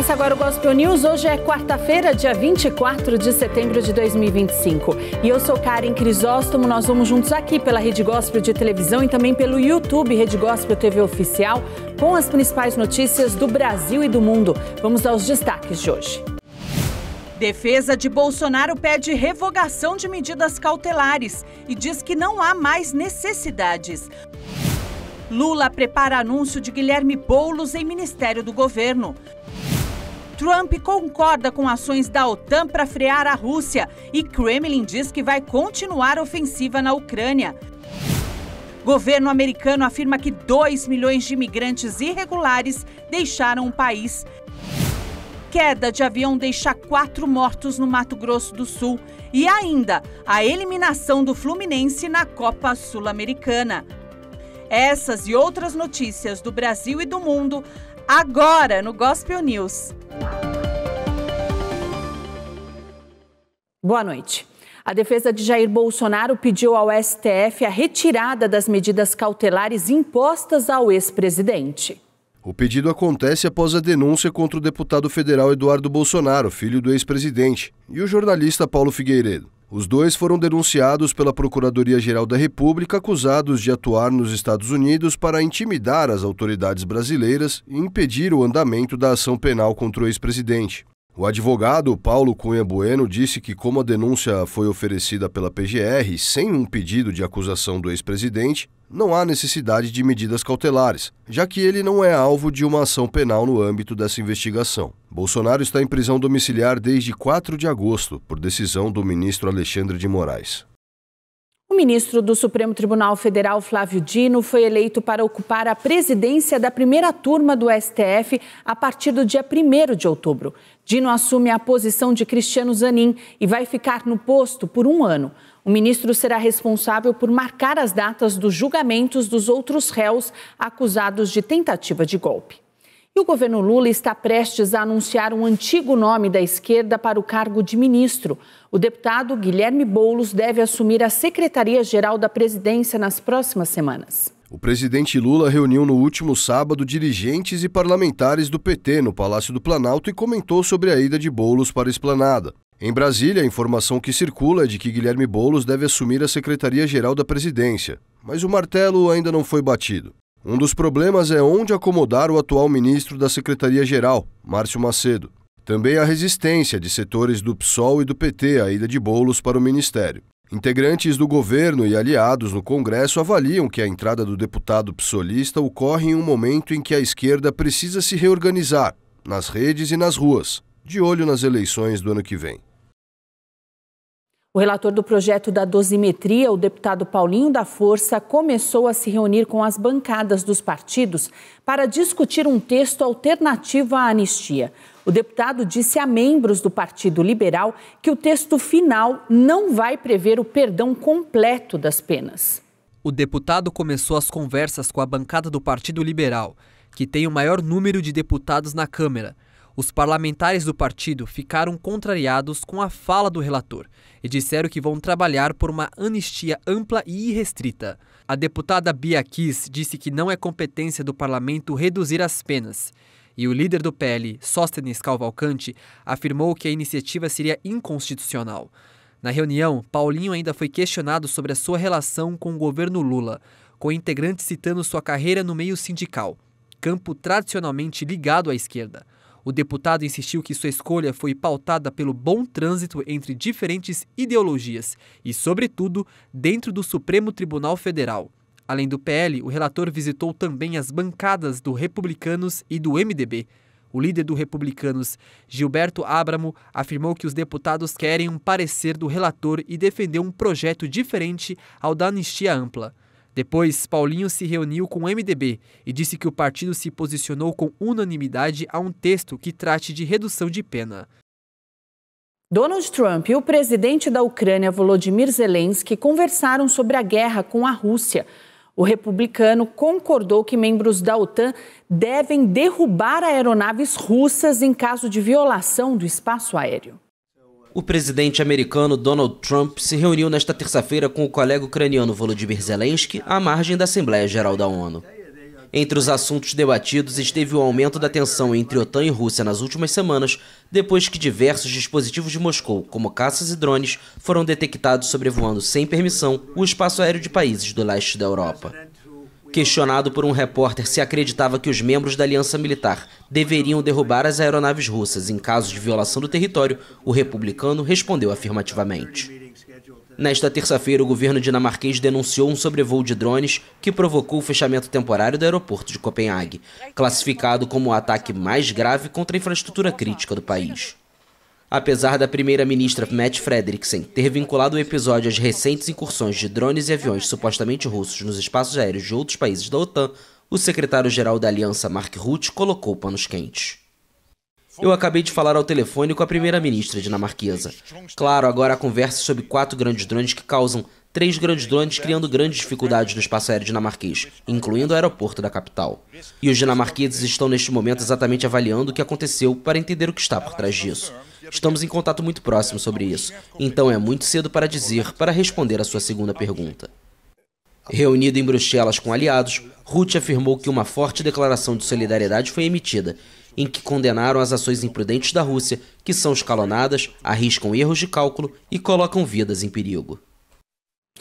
Começa agora o Gospel News. Hoje é quarta-feira, dia 24 de setembro de 2025. E eu sou Karen Crisóstomo. Nós vamos juntos aqui pela Rede Gospel de televisão e também pelo YouTube Rede Gospel TV Oficial com as principais notícias do Brasil e do mundo. Vamos aos destaques de hoje. Defesa de Bolsonaro pede revogação de medidas cautelares e diz que não há mais necessidades. Lula prepara anúncio de Guilherme Boulos em Ministério do Governo. Trump concorda com ações da OTAN para frear a Rússia e Kremlin diz que vai continuar a ofensiva na Ucrânia. Governo americano afirma que 2 milhões de imigrantes irregulares deixaram o país. Queda de avião deixa 4 mortos no Mato Grosso do Sul. E ainda, a eliminação do Fluminense na Copa Sul-Americana. Essas e outras notícias do Brasil e do mundo, agora no Gospel News. Boa noite. A defesa de Jair Bolsonaro pediu ao STF a retirada das medidas cautelares impostas ao ex-presidente. O pedido acontece após a denúncia contra o deputado federal Eduardo Bolsonaro, filho do ex-presidente, e o jornalista Paulo Figueiredo. Os dois foram denunciados pela Procuradoria-Geral da República, acusados de atuar nos Estados Unidos para intimidar as autoridades brasileiras e impedir o andamento da ação penal contra o ex-presidente. O advogado Paulo Cunha Bueno disse que, como a denúncia foi oferecida pela PGR sem um pedido de acusação do ex-presidente, não há necessidade de medidas cautelares, já que ele não é alvo de uma ação penal no âmbito dessa investigação. Bolsonaro está em prisão domiciliar desde 4 de agosto, por decisão do ministro Alexandre de Moraes. O ministro do Supremo Tribunal Federal, Flávio Dino, foi eleito para ocupar a presidência da primeira turma do STF a partir do dia 1º de outubro. Dino assume a posição de Cristiano Zanin e vai ficar no posto por 1 ano. O ministro será responsável por marcar as datas dos julgamentos dos outros réus acusados de tentativa de golpe. E o governo Lula está prestes a anunciar um antigo nome da esquerda para o cargo de ministro. O deputado Guilherme Boulos deve assumir a Secretaria-Geral da Presidência nas próximas semanas. O presidente Lula reuniu no último sábado dirigentes e parlamentares do PT no Palácio do Planalto e comentou sobre a ida de Boulos para a Esplanada. Em Brasília, a informação que circula é de que Guilherme Boulos deve assumir a Secretaria-Geral da Presidência, mas o martelo ainda não foi batido. Um dos problemas é onde acomodar o atual ministro da Secretaria-Geral, Márcio Macedo. Também há resistência de setores do PSOL e do PT à ida de Boulos para o ministério. Integrantes do governo e aliados no Congresso avaliam que a entrada do deputado psolista ocorre em um momento em que a esquerda precisa se reorganizar, nas redes e nas ruas, de olho nas eleições do ano que vem. O relator do projeto da dosimetria, o deputado Paulinho da Força, começou a se reunir com as bancadas dos partidos para discutir um texto alternativo à anistia. O deputado disse a membros do Partido Liberal que o texto final não vai prever o perdão completo das penas. O deputado começou as conversas com a bancada do Partido Liberal, que tem o maior número de deputados na Câmara. Os parlamentares do partido ficaram contrariados com a fala do relator e disseram que vão trabalhar por uma anistia ampla e irrestrita. A deputada Bia Kiss disse que não é competência do parlamento reduzir as penas. E o líder do PL, Sóstenes Cavalcante, afirmou que a iniciativa seria inconstitucional. Na reunião, Paulinho ainda foi questionado sobre a sua relação com o governo Lula, com integrantes citando sua carreira no meio sindical, campo tradicionalmente ligado à esquerda. O deputado insistiu que sua escolha foi pautada pelo bom trânsito entre diferentes ideologias e, sobretudo, dentro do Supremo Tribunal Federal. Além do PL, o relator visitou também as bancadas do Republicanos e do MDB. O líder do Republicanos, Gilberto Abramo, afirmou que os deputados querem um parecer do relator e defendeu um projeto diferente ao da anistia ampla. Depois, Paulinho se reuniu com o MDB e disse que o partido se posicionou com unanimidade a um texto que trate de redução de pena. Donald Trump e o presidente da Ucrânia, Volodymyr Zelensky, conversaram sobre a guerra com a Rússia. O republicano concordou que membros da OTAN devem derrubar aeronaves russas em caso de violação do espaço aéreo. O presidente americano Donald Trump se reuniu nesta terça-feira com o colega ucraniano Volodymyr Zelensky à margem da Assembleia Geral da ONU. Entre os assuntos debatidos esteve o aumento da tensão entre OTAN e Rússia nas últimas semanas, depois que diversos dispositivos de Moscou, como caças e drones, foram detectados sobrevoando sem permissão o espaço aéreo de países do leste da Europa. Questionado por um repórter se acreditava que os membros da aliança militar deveriam derrubar as aeronaves russas em caso de violação do território, o republicano respondeu afirmativamente. Nesta terça-feira, o governo dinamarquês denunciou um sobrevoo de drones que provocou o fechamento temporário do aeroporto de Copenhague, classificado como o ataque mais grave contra a infraestrutura crítica do país. Apesar da primeira-ministra Mette Frederiksen ter vinculado o episódio às recentes incursões de drones e aviões supostamente russos nos espaços aéreos de outros países da OTAN, o secretário-geral da aliança, Mark Rutte, colocou panos quentes. Eu acabei de falar ao telefone com a primeira-ministra dinamarquesa. Claro, agora a conversa sobre 4 grandes drones que causam 3 grandes drones, criando grandes dificuldades no espaço aéreo dinamarquês, incluindo o aeroporto da capital. E os dinamarqueses estão neste momento exatamente avaliando o que aconteceu para entender o que está por trás disso. Estamos em contato muito próximo sobre isso, então é muito cedo para responder a sua segunda pergunta. Reunido em Bruxelas com aliados, Rutte afirmou que uma forte declaração de solidariedade foi emitida, em que condenaram as ações imprudentes da Rússia, que são escalonadas, arriscam erros de cálculo e colocam vidas em perigo.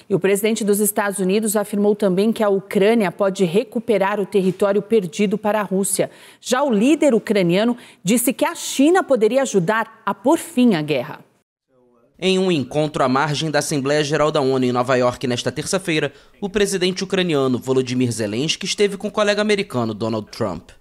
E o presidente dos Estados Unidos afirmou também que a Ucrânia pode recuperar o território perdido para a Rússia. Já o líder ucraniano disse que a China poderia ajudar a pôr fim à guerra. Em um encontro à margem da Assembleia Geral da ONU em Nova York nesta terça-feira, o presidente ucraniano Volodymyr Zelensky esteve com o colega americano Donald Trump.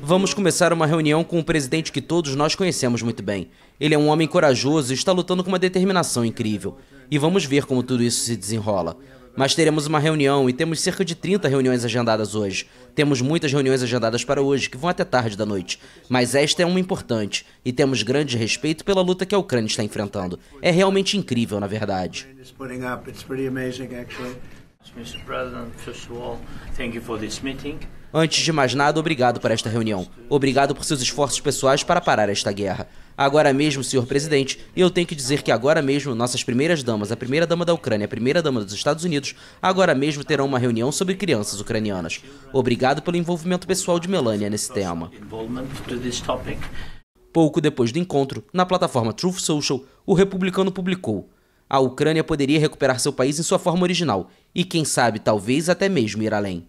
Vamos começar uma reunião com um presidente que todos nós conhecemos muito bem. Ele é um homem corajoso e está lutando com uma determinação incrível. E vamos ver como tudo isso se desenrola. Mas teremos uma reunião e temos cerca de 30 reuniões agendadas hoje. Temos muitas reuniões agendadas para hoje, que vão até tarde da noite. Mas esta é uma importante e temos grande respeito pela luta que a Ucrânia está enfrentando. É realmente incrível, na verdade. Antes de mais nada, obrigado por esta reunião. Obrigado por seus esforços pessoais para parar esta guerra. Agora mesmo, senhor presidente, eu tenho que dizer que agora mesmo nossas primeiras damas, a primeira-dama da Ucrânia, a primeira-dama dos Estados Unidos, agora mesmo terão uma reunião sobre crianças ucranianas. Obrigado pelo envolvimento pessoal de Melania nesse tema. Pouco depois do encontro, na plataforma Truth Social, o republicano publicou: a Ucrânia poderia recuperar seu país em sua forma original e, quem sabe, talvez até mesmo ir além.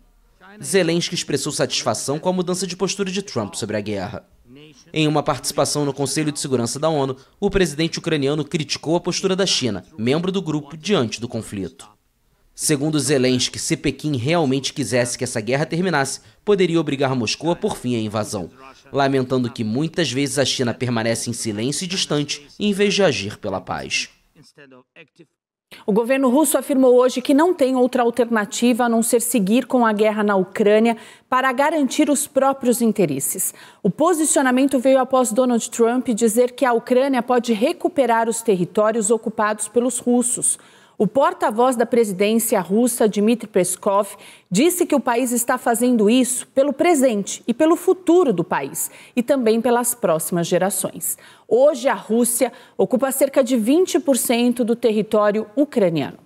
Zelensky expressou satisfação com a mudança de postura de Trump sobre a guerra. Em uma participação no Conselho de Segurança da ONU, o presidente ucraniano criticou a postura da China, membro do grupo, diante do conflito. Segundo Zelensky, se Pequim realmente quisesse que essa guerra terminasse, poderia obrigar Moscou a pôr fim à invasão, lamentando que muitas vezes a China permanece em silêncio e distante, em vez de agir pela paz. O governo russo afirmou hoje que não tem outra alternativa a não ser seguir com a guerra na Ucrânia para garantir os próprios interesses. O posicionamento veio após Donald Trump dizer que a Ucrânia pode recuperar os territórios ocupados pelos russos. O porta-voz da presidência russa, Dmitry Peskov, disse que o país está fazendo isso pelo presente e pelo futuro do país e também pelas próximas gerações. Hoje, a Rússia ocupa cerca de 20% do território ucraniano.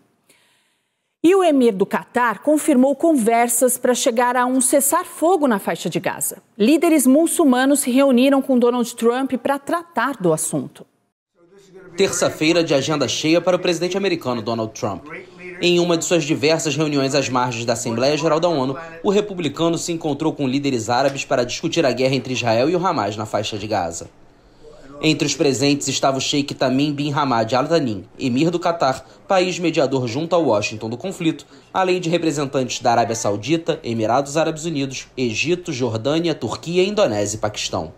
E o emir do Catar confirmou conversas para chegar a um cessar-fogo na faixa de Gaza. Líderes muçulmanos se reuniram com Donald Trump para tratar do assunto. Terça-feira de agenda cheia para o presidente americano Donald Trump. Em uma de suas diversas reuniões às margens da Assembleia Geral da ONU, o republicano se encontrou com líderes árabes para discutir a guerra entre Israel e o Hamas na faixa de Gaza. Entre os presentes estava o Sheikh Tamim bin Hamad Al Thani, emir do Catar, país mediador junto a Washington do conflito, além de representantes da Arábia Saudita, Emirados Árabes Unidos, Egito, Jordânia, Turquia, Indonésia e Paquistão.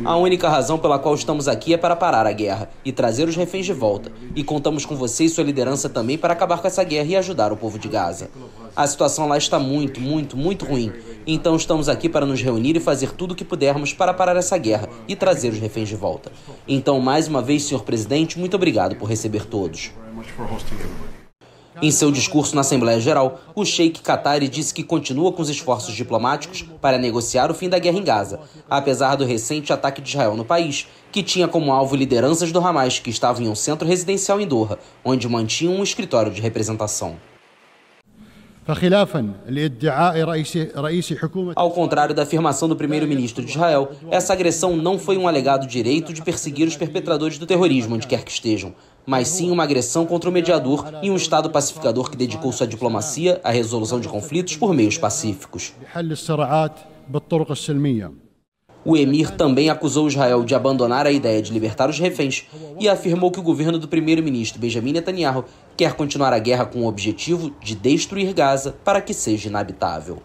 A única razão pela qual estamos aqui é para parar a guerra e trazer os reféns de volta. E contamos com você e sua liderança também para acabar com essa guerra e ajudar o povo de Gaza. A situação lá está muito ruim. Então estamos aqui para nos reunir e fazer tudo o que pudermos para parar essa guerra e trazer os reféns de volta. Então, mais uma vez, senhor presidente, muito obrigado por receber todos. Em seu discurso na Assembleia Geral, o Sheikh Qatari disse que continua com os esforços diplomáticos para negociar o fim da guerra em Gaza, apesar do recente ataque de Israel no país, que tinha como alvo lideranças do Hamas que estavam em um centro residencial em Doha, onde mantinham um escritório de representação. Ao contrário da afirmação do primeiro-ministro de Israel, essa agressão não foi um alegado direito de perseguir os perpetradores do terrorismo onde quer que estejam, mas sim uma agressão contra o mediador e um Estado pacificador que dedicou sua diplomacia à resolução de conflitos por meios pacíficos. O emir também acusou Israel de abandonar a ideia de libertar os reféns e afirmou que o governo do primeiro-ministro Benjamin Netanyahu quer continuar a guerra com o objetivo de destruir Gaza para que seja inabitável.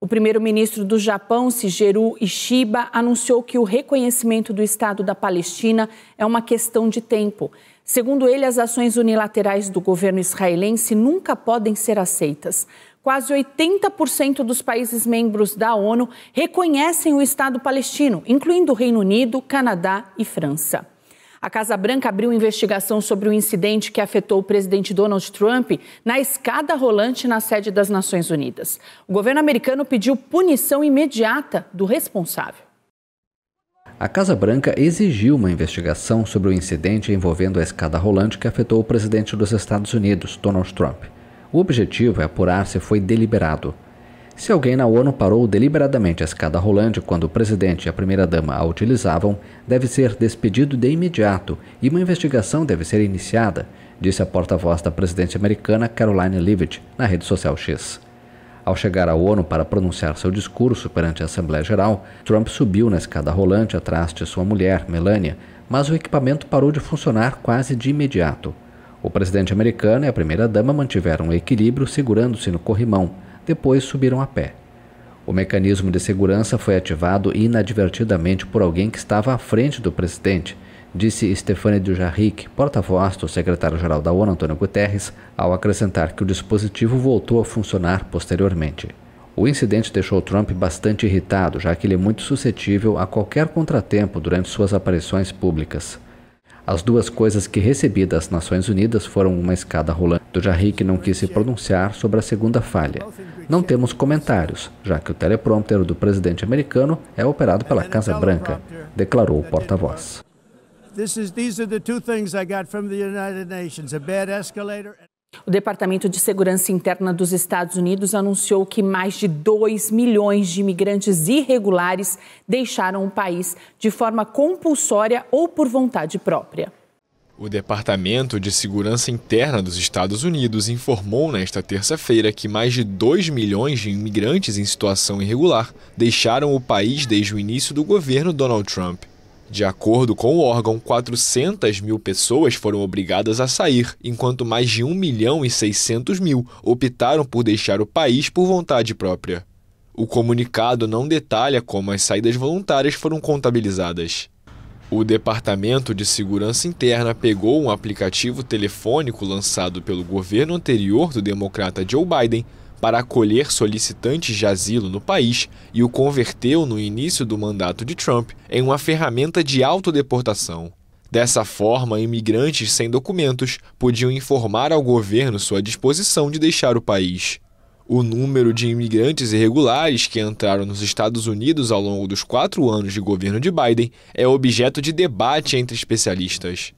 O primeiro-ministro do Japão, Shigeru Ishiba, anunciou que o reconhecimento do Estado da Palestina é uma questão de tempo. Segundo ele, as ações unilaterais do governo israelense nunca podem ser aceitas. Quase 80% dos países membros da ONU reconhecem o Estado palestino, incluindo o Reino Unido, Canadá e França. A Casa Branca abriu investigação sobre o incidente que afetou o presidente Donald Trump na escada rolante na sede das Nações Unidas. O governo americano pediu punição imediata do responsável. A Casa Branca exigiu uma investigação sobre o incidente envolvendo a escada rolante que afetou o presidente dos Estados Unidos, Donald Trump. O objetivo é apurar se foi deliberado. Se alguém na ONU parou deliberadamente a escada rolante quando o presidente e a primeira-dama a utilizavam, deve ser despedido de imediato e uma investigação deve ser iniciada, disse a porta-voz da presidente americana Karoline Leavitt na rede social X. Ao chegar à ONU para pronunciar seu discurso perante a Assembleia Geral, Trump subiu na escada rolante atrás de sua mulher, Melania, mas o equipamento parou de funcionar quase de imediato. O presidente americano e a primeira-dama mantiveram o equilíbrio segurando-se no corrimão, depois subiram a pé. O mecanismo de segurança foi ativado inadvertidamente por alguém que estava à frente do presidente, disse Stéphane Dujarric, porta-voz do secretário-geral da ONU, Antônio Guterres, ao acrescentar que o dispositivo voltou a funcionar posteriormente. O incidente deixou Trump bastante irritado, já que ele é muito suscetível a qualquer contratempo durante suas aparições públicas. As duas coisas que recebi das Nações Unidas foram uma escada rolante. Dujarric não quis se pronunciar sobre a segunda falha. Não temos comentários, já que o teleprompter do presidente americano é operado pela Casa Branca, declarou o porta-voz. O Departamento de Segurança Interna dos Estados Unidos anunciou que mais de 2 milhões de imigrantes irregulares deixaram o país de forma compulsória ou por vontade própria. O Departamento de Segurança Interna dos Estados Unidos informou nesta terça-feira que mais de 2 milhões de imigrantes em situação irregular deixaram o país desde o início do governo Donald Trump. De acordo com o órgão, 400 mil pessoas foram obrigadas a sair, enquanto mais de 1.600.000 optaram por deixar o país por vontade própria. O comunicado não detalha como as saídas voluntárias foram contabilizadas. O Departamento de Segurança Interna pegou um aplicativo telefônico lançado pelo governo anterior do democrata Joe Biden para acolher solicitantes de asilo no país e o converteu no início do mandato de Trump em uma ferramenta de autodeportação. Dessa forma, imigrantes sem documentos podiam informar ao governo sua disposição de deixar o país. O número de imigrantes irregulares que entraram nos Estados Unidos ao longo dos 4 anos de governo de Biden é objeto de debate entre especialistas.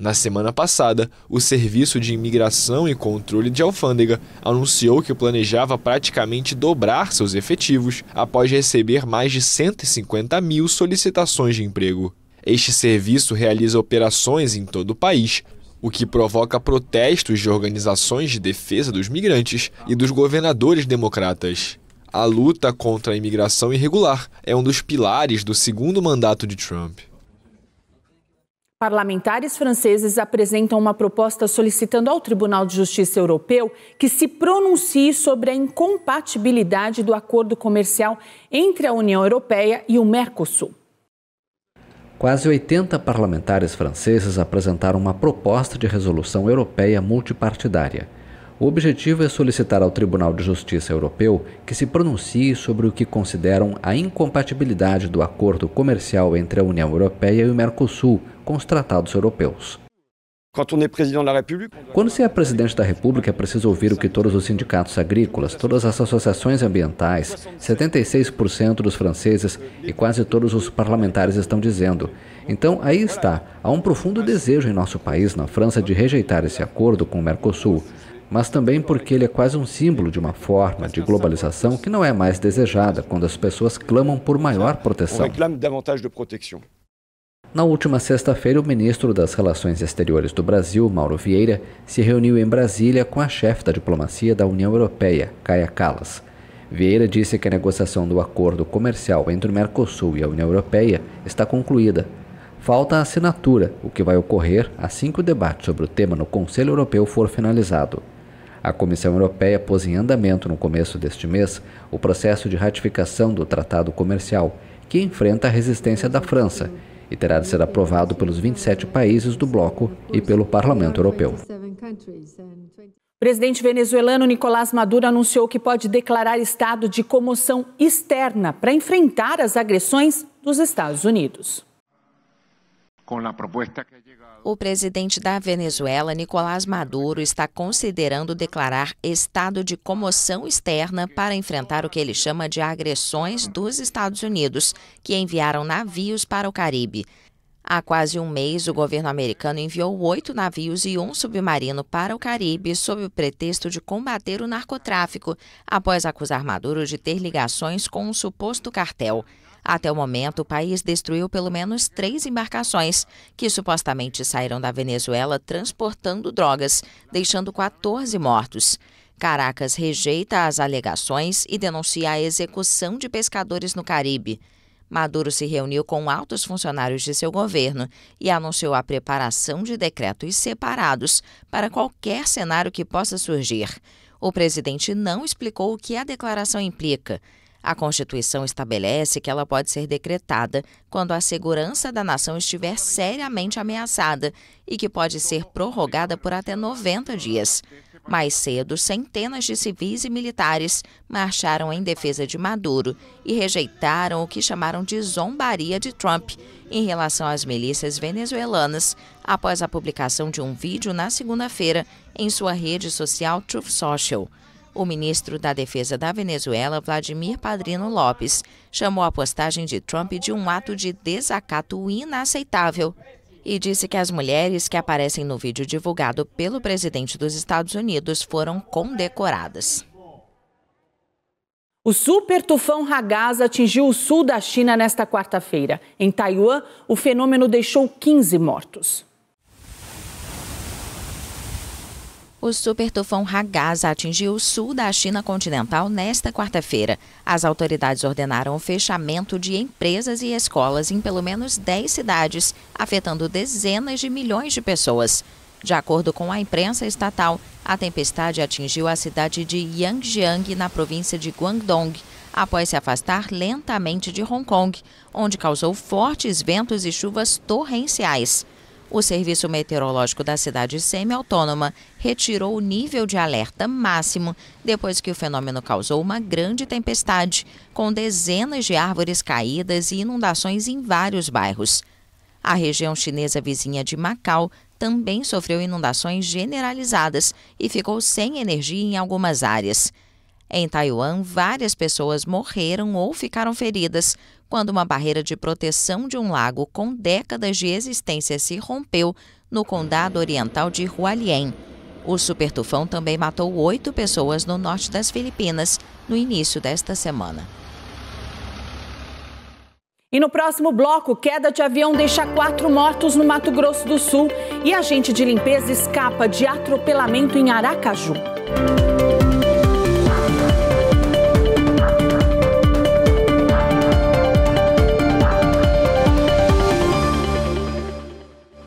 Na semana passada, o Serviço de Imigração e Controle de Alfândega anunciou que planejava praticamente dobrar seus efetivos após receber mais de 150 mil solicitações de emprego. Este serviço realiza operações em todo o país, o que provoca protestos de organizações de defesa dos migrantes e dos governadores democratas. A luta contra a imigração irregular é um dos pilares do segundo mandato de Trump. Parlamentares franceses apresentam uma proposta solicitando ao Tribunal de Justiça Europeu que se pronuncie sobre a incompatibilidade do acordo comercial entre a União Europeia e o Mercosul. Quase 80 parlamentares franceses apresentaram uma proposta de resolução europeia multipartidária. O objetivo é solicitar ao Tribunal de Justiça Europeu que se pronuncie sobre o que consideram a incompatibilidade do acordo comercial entre a União Europeia e o Mercosul com os tratados europeus. Quando se é presidente da República, é preciso ouvir o que todos os sindicatos agrícolas, todas as associações ambientais, 76% dos franceses e quase todos os parlamentares estão dizendo. Então, aí está. Há um profundo desejo em nosso país, na França, de rejeitar esse acordo com o Mercosul, mas também porque ele é quase um símbolo de uma forma de globalização que não é mais desejada quando as pessoas clamam por maior proteção. Na última sexta-feira, o ministro das Relações Exteriores do Brasil, Mauro Vieira, se reuniu em Brasília com a chefe da diplomacia da União Europeia, Kaja Kallas. Vieira disse que a negociação do acordo comercial entre o Mercosul e a União Europeia está concluída. Falta a assinatura, o que vai ocorrer assim que o debate sobre o tema no Conselho Europeu for finalizado. A Comissão Europeia pôs em andamento no começo deste mês o processo de ratificação do Tratado Comercial, que enfrenta a resistência da França e terá de ser aprovado pelos 27 países do bloco e pelo Parlamento Europeu. O presidente venezuelano Nicolás Maduro anunciou que pode declarar estado de comoção externa para enfrentar as agressões dos Estados Unidos. O presidente da Venezuela, Nicolás Maduro, está considerando declarar estado de comoção externa para enfrentar o que ele chama de agressões dos Estados Unidos, que enviaram navios para o Caribe. Há quase um mês, o governo americano enviou 8 navios e um submarino para o Caribe sob o pretexto de combater o narcotráfico, após acusar Maduro de ter ligações com um suposto cartel. Até o momento, o país destruiu pelo menos 3 embarcações que supostamente saíram da Venezuela transportando drogas, deixando 14 mortos. Caracas rejeita as alegações e denuncia a execução de pescadores no Caribe. Maduro se reuniu com altos funcionários de seu governo e anunciou a preparação de decretos separados para qualquer cenário que possa surgir. O presidente não explicou o que a declaração implica. A Constituição estabelece que ela pode ser decretada quando a segurança da nação estiver seriamente ameaçada e que pode ser prorrogada por até 90 dias. Mais cedo, centenas de civis e militares marcharam em defesa de Maduro e rejeitaram o que chamaram de zombaria de Trump em relação às milícias venezuelanas após a publicação de um vídeo na segunda-feira em sua rede social Truth Social. O ministro da Defesa da Venezuela, Vladimir Padrino Lopes, chamou a postagem de Trump de um ato de desacato inaceitável e disse que as mulheres que aparecem no vídeo divulgado pelo presidente dos Estados Unidos foram condecoradas. O super tufão Hagaz atingiu o sul da China nesta quarta-feira. Em Taiwan, o fenômeno deixou 15 mortos. O super tufão Hagaz atingiu o sul da China continental nesta quarta-feira. As autoridades ordenaram o fechamento de empresas e escolas em pelo menos 10 cidades, afetando dezenas de milhões de pessoas. De acordo com a imprensa estatal, a tempestade atingiu a cidade de Yangjiang, na província de Guangdong, após se afastar lentamente de Hong Kong, onde causou fortes ventos e chuvas torrenciais. O Serviço Meteorológico da cidade semi-autônoma retirou o nível de alerta máximo depois que o fenômeno causou uma grande tempestade, com dezenas de árvores caídas e inundações em vários bairros. A região chinesa vizinha de Macau também sofreu inundações generalizadas e ficou sem energia em algumas áreas. Em Taiwan, várias pessoas morreram ou ficaram feridas quando uma barreira de proteção de um lago com décadas de existência se rompeu no condado oriental de Hualien. O supertufão também matou 8 pessoas no norte das Filipinas no início desta semana. E no próximo bloco, queda de avião deixa 4 mortos no Mato Grosso do Sul e agente de limpeza escapa de atropelamento em Aracaju.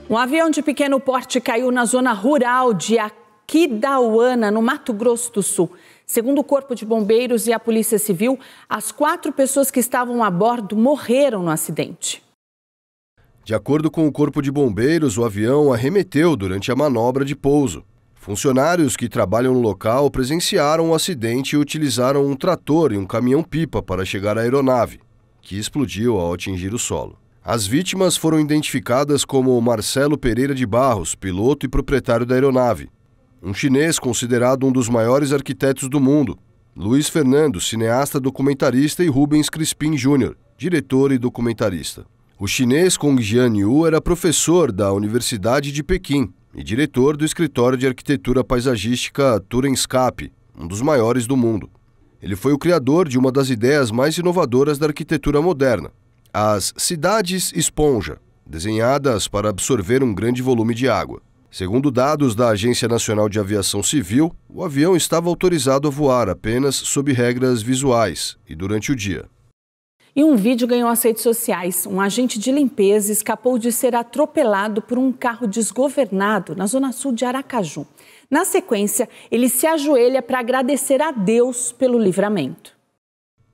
Um avião de pequeno porte caiu na zona rural de Aquidauana, no Mato Grosso do Sul. Segundo o Corpo de Bombeiros e a Polícia Civil, as 4 pessoas que estavam a bordo morreram no acidente. De acordo com o Corpo de Bombeiros, o avião arremeteu durante a manobra de pouso. Funcionários que trabalham no local presenciaram o acidente e utilizaram um trator e um caminhão-pipa para chegar à aeronave, que explodiu ao atingir o solo. As vítimas foram identificadas como Marcelo Pereira de Barros, piloto e proprietário da aeronave, um chinês considerado um dos maiores arquitetos do mundo, Luiz Fernando, cineasta, documentarista, e Rubens Crispim Jr., diretor e documentarista. O chinês Kong Jianyu era professor da Universidade de Pequim e diretor do escritório de arquitetura paisagística Turenscape, um dos maiores do mundo. Ele foi o criador de uma das ideias mais inovadoras da arquitetura moderna, as cidades esponja, desenhadas para absorver um grande volume de água. Segundo dados da Agência Nacional de Aviação Civil, o avião estava autorizado a voar apenas sob regras visuais e durante o dia. E um vídeo ganhou as redes sociais. Um agente de limpeza escapou de ser atropelado por um carro desgovernado na zona sul de Aracaju. Na sequência, ele se ajoelha para agradecer a Deus pelo livramento.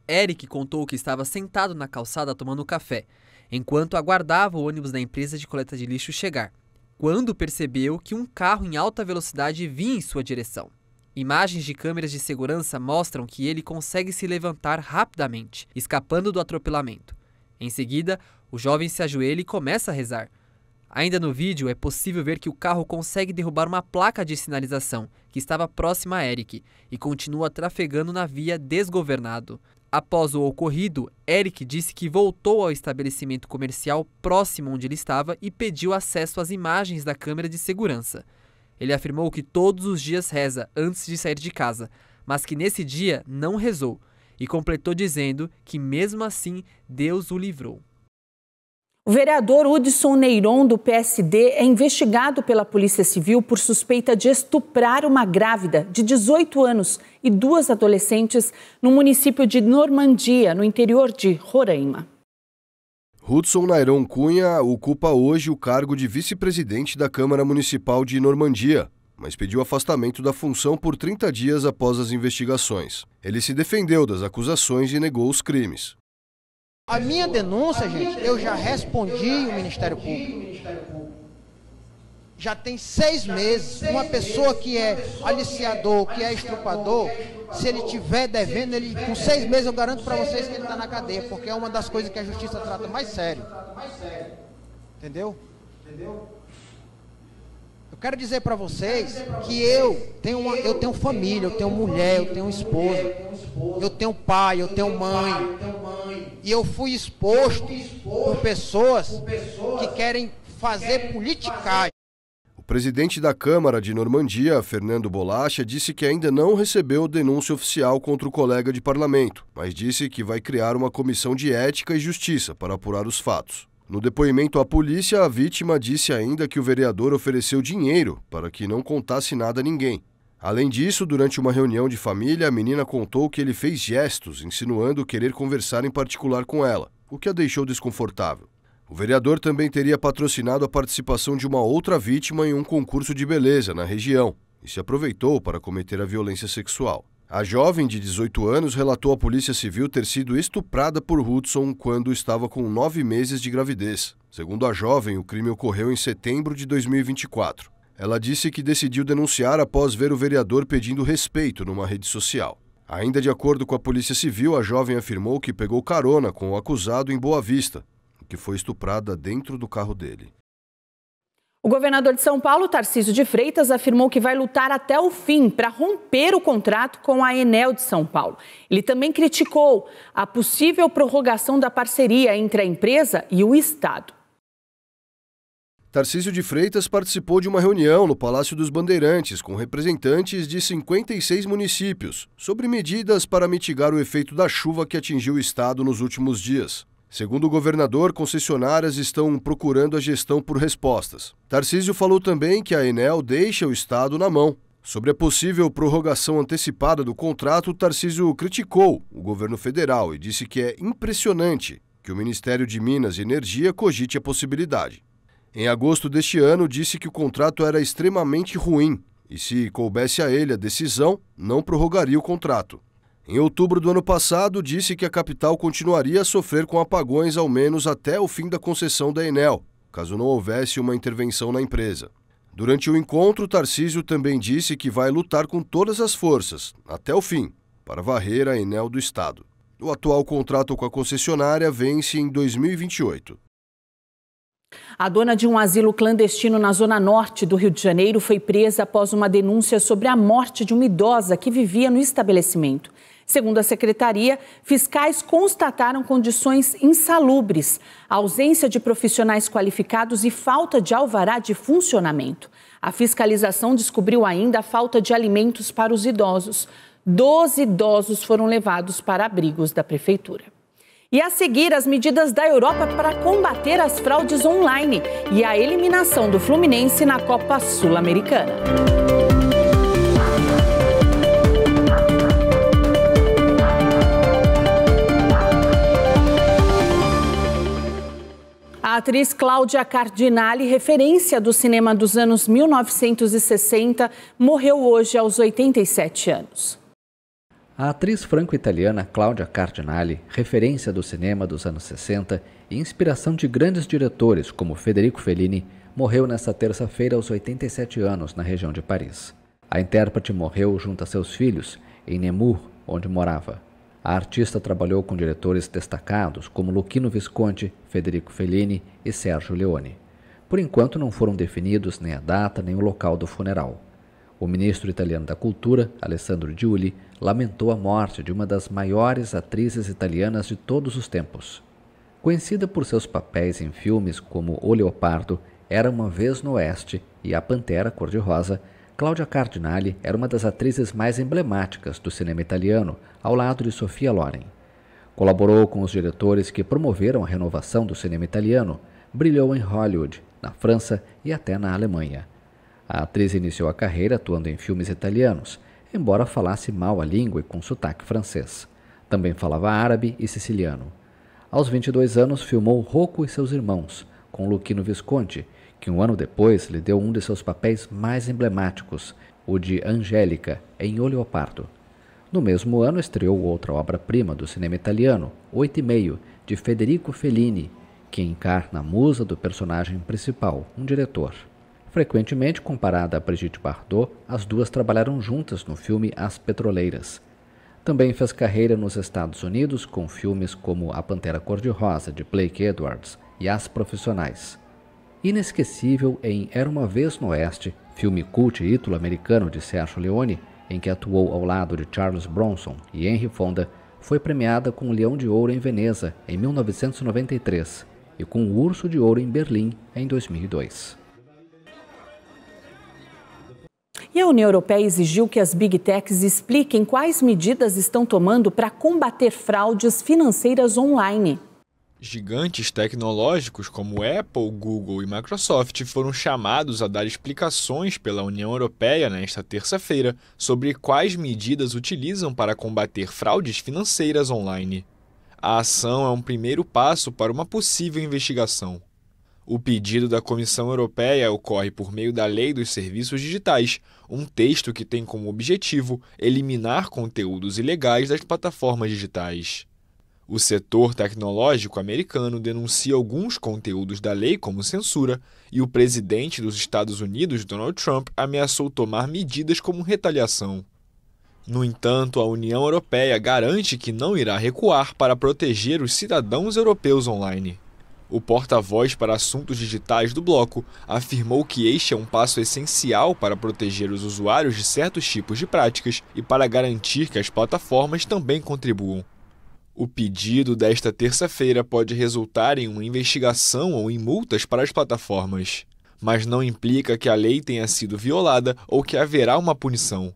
Eric contou que estava sentado na calçada tomando café, enquanto aguardava o ônibus da empresa de coleta de lixo chegar, quando percebeu que um carro em alta velocidade vinha em sua direção. Imagens de câmeras de segurança mostram que ele consegue se levantar rapidamente, escapando do atropelamento. Em seguida, o jovem se ajoelha e começa a rezar. Ainda no vídeo, é possível ver que o carro consegue derrubar uma placa de sinalização que estava próxima a Eric e continua trafegando na via desgovernado. Após o ocorrido, Eric disse que voltou ao estabelecimento comercial próximo onde ele estava e pediu acesso às imagens da câmera de segurança. Ele afirmou que todos os dias reza antes de sair de casa, mas que nesse dia não rezou, e completou dizendo que mesmo assim Deus o livrou. O vereador Hudson Neyron, do PSD, é investigado pela Polícia Civil por suspeita de estuprar uma grávida de 18 anos e 2 adolescentes no município de Normandia, no interior de Roraima. Hudson Neyron Cunha ocupa hoje o cargo de vice-presidente da Câmara Municipal de Normandia, mas pediu afastamento da função por 30 dias após as investigações. Ele se defendeu das acusações e negou os crimes. A minha denúncia, gente, eu já respondi ao Ministério Público. Já tem 6 meses. Uma pessoa que é aliciador, que é estuprador, se ele estiver devendo, ele, com 6 meses eu garanto para vocês que ele está na cadeia, porque é uma das coisas que a justiça trata mais sério. Entendeu? Eu quero dizer para vocês que eu tenho família, eu tenho mulher, eu tenho esposa, eu tenho pai, eu tenho mãe. E eu fui exposto por pessoas que querem fazer politicagem. O presidente da Câmara de Normandia, Fernando Bolacha, disse que ainda não recebeu denúncia oficial contra o colega de parlamento, mas disse que vai criar uma comissão de ética e justiça para apurar os fatos. No depoimento à polícia, a vítima disse ainda que o vereador ofereceu dinheiro para que não contasse nada a ninguém. Além disso, durante uma reunião de família, a menina contou que ele fez gestos, insinuando querer conversar em particular com ela, o que a deixou desconfortável. O vereador também teria patrocinado a participação de uma outra vítima em um concurso de beleza na região e se aproveitou para cometer a violência sexual. A jovem de 18 anos relatou à Polícia Civil ter sido estuprada por Hudson quando estava com 9 meses de gravidez. Segundo a jovem, o crime ocorreu em setembro de 2024. Ela disse que decidiu denunciar após ver o vereador pedindo respeito numa rede social. Ainda de acordo com a Polícia Civil, a jovem afirmou que pegou carona com o acusado em Boa Vista, que foi estuprada dentro do carro dele. O governador de São Paulo, Tarcísio de Freitas, afirmou que vai lutar até o fim para romper o contrato com a Enel de São Paulo. Ele também criticou a possível prorrogação da parceria entre a empresa e o Estado. Tarcísio de Freitas participou de uma reunião no Palácio dos Bandeirantes com representantes de 56 municípios sobre medidas para mitigar o efeito da chuva que atingiu o estado nos últimos dias. Segundo o governador, concessionárias estão procurando a gestão por respostas. Tarcísio falou também que a Enel deixa o estado na mão. Sobre a possível prorrogação antecipada do contrato, Tarcísio criticou o governo federal e disse que é impressionante que o Ministério de Minas e Energia cogite a possibilidade. Em agosto deste ano, disse que o contrato era extremamente ruim e, se coubesse a ele a decisão, não prorrogaria o contrato. Em outubro do ano passado, disse que a capital continuaria a sofrer com apagões ao menos até o fim da concessão da Enel, caso não houvesse uma intervenção na empresa. Durante o encontro, Tarcísio também disse que vai lutar com todas as forças, até o fim, para varrer a Enel do estado. O atual contrato com a concessionária vence em 2028. A dona de um asilo clandestino na zona norte do Rio de Janeiro foi presa após uma denúncia sobre a morte de uma idosa que vivia no estabelecimento. Segundo a secretaria, fiscais constataram condições insalubres, ausência de profissionais qualificados e falta de alvará de funcionamento. A fiscalização descobriu ainda a falta de alimentos para os idosos. 12 idosos foram levados para abrigos da prefeitura. E a seguir, as medidas da Europa para combater as fraudes online e a eliminação do Fluminense na Copa Sul-Americana. A atriz Cláudia Cardinale, referência do cinema dos anos 1960, morreu hoje aos 87 anos. A atriz franco-italiana Cláudia Cardinale, referência do cinema dos anos 60 e inspiração de grandes diretores como Federico Fellini, morreu nesta terça-feira aos 87 anos na região de Paris. A intérprete morreu junto a seus filhos, em Nemours, onde morava. A artista trabalhou com diretores destacados como Luchino Visconti, Federico Fellini e Sergio Leone. Por enquanto não foram definidos nem a data nem o local do funeral. O ministro italiano da Cultura, Alessandro Giuli, lamentou a morte de uma das maiores atrizes italianas de todos os tempos. Conhecida por seus papéis em filmes como O Leopardo, Era uma Vez no Oeste e A Pantera Cor-de-Rosa, Cláudia Cardinale era uma das atrizes mais emblemáticas do cinema italiano, ao lado de Sofia Loren. Colaborou com os diretores que promoveram a renovação do cinema italiano, brilhou em Hollywood, na França e até na Alemanha. A atriz iniciou a carreira atuando em filmes italianos, embora falasse mal a língua e com sotaque francês. Também falava árabe e siciliano. Aos 22 anos, filmou Rocco e seus irmãos, com Luchino Visconti, que um ano depois lhe deu um de seus papéis mais emblemáticos, o de Angélica, em O Leopardo. No mesmo ano, estreou outra obra-prima do cinema italiano, 8,5, de Federico Fellini, que encarna a musa do personagem principal, um diretor. Frequentemente comparada a Brigitte Bardot, as duas trabalharam juntas no filme As Petroleiras. Também fez carreira nos Estados Unidos com filmes como A Pantera Cor-de-Rosa, de Blake Edwards, e As Profissionais. Inesquecível em Era uma Vez no Oeste, filme cult ítalo-americano de Sergio Leone, em que atuou ao lado de Charles Bronson e Henry Fonda, foi premiada com o Leão de Ouro em Veneza, em 1993, e com o Urso de Ouro em Berlim, em 2002. E a União Europeia exigiu que as Big Techs expliquem quais medidas estão tomando para combater fraudes financeiras online. Gigantes tecnológicos como Apple, Google e Microsoft foram chamados a dar explicações pela União Europeia nesta terça-feira sobre quais medidas utilizam para combater fraudes financeiras online. A ação é um primeiro passo para uma possível investigação. O pedido da Comissão Europeia ocorre por meio da Lei dos Serviços Digitais, um texto que tem como objetivo eliminar conteúdos ilegais das plataformas digitais. O setor tecnológico americano denuncia alguns conteúdos da lei como censura e o presidente dos Estados Unidos, Donald Trump, ameaçou tomar medidas como retaliação. No entanto, a União Europeia garante que não irá recuar para proteger os cidadãos europeus online. O porta-voz para assuntos digitais do bloco afirmou que este é um passo essencial para proteger os usuários de certos tipos de práticas e para garantir que as plataformas também contribuam. O pedido desta terça-feira pode resultar em uma investigação ou em multas para as plataformas, mas não implica que a lei tenha sido violada ou que haverá uma punição.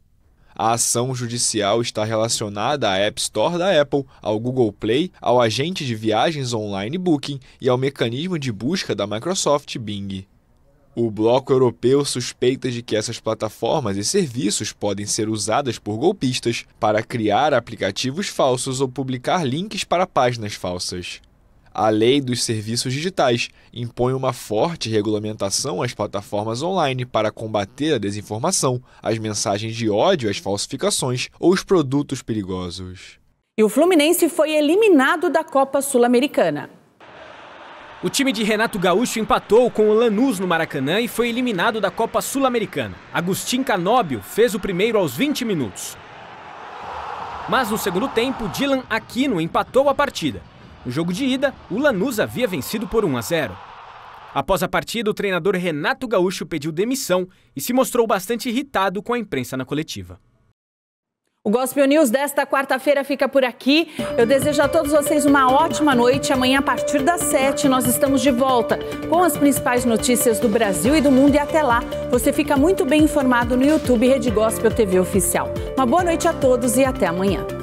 A ação judicial está relacionada à App Store da Apple, ao Google Play, ao agente de viagens online Booking e ao mecanismo de busca da Microsoft Bing. O bloco europeu suspeita de que essas plataformas e serviços podem ser usadas por golpistas para criar aplicativos falsos ou publicar links para páginas falsas. A Lei dos Serviços Digitais impõe uma forte regulamentação às plataformas online para combater a desinformação, as mensagens de ódio, as falsificações ou os produtos perigosos. E o Fluminense foi eliminado da Copa Sul-Americana. O time de Renato Gaúcho empatou com o Lanús no Maracanã e foi eliminado da Copa Sul-Americana. Agustín Canóbio fez o primeiro aos 20 minutos. Mas no segundo tempo, Dylan Aquino empatou a partida. No jogo de ida, o Lanús havia vencido por 1-0. Após a partida, o treinador Renato Gaúcho pediu demissão e se mostrou bastante irritado com a imprensa na coletiva. O Gospel News desta quarta-feira fica por aqui. Eu desejo a todos vocês uma ótima noite. Amanhã, a partir das 7, nós estamos de volta com as principais notícias do Brasil e do mundo. E até lá, você fica muito bem informado no YouTube Rede Gospel TV Oficial. Uma boa noite a todos e até amanhã.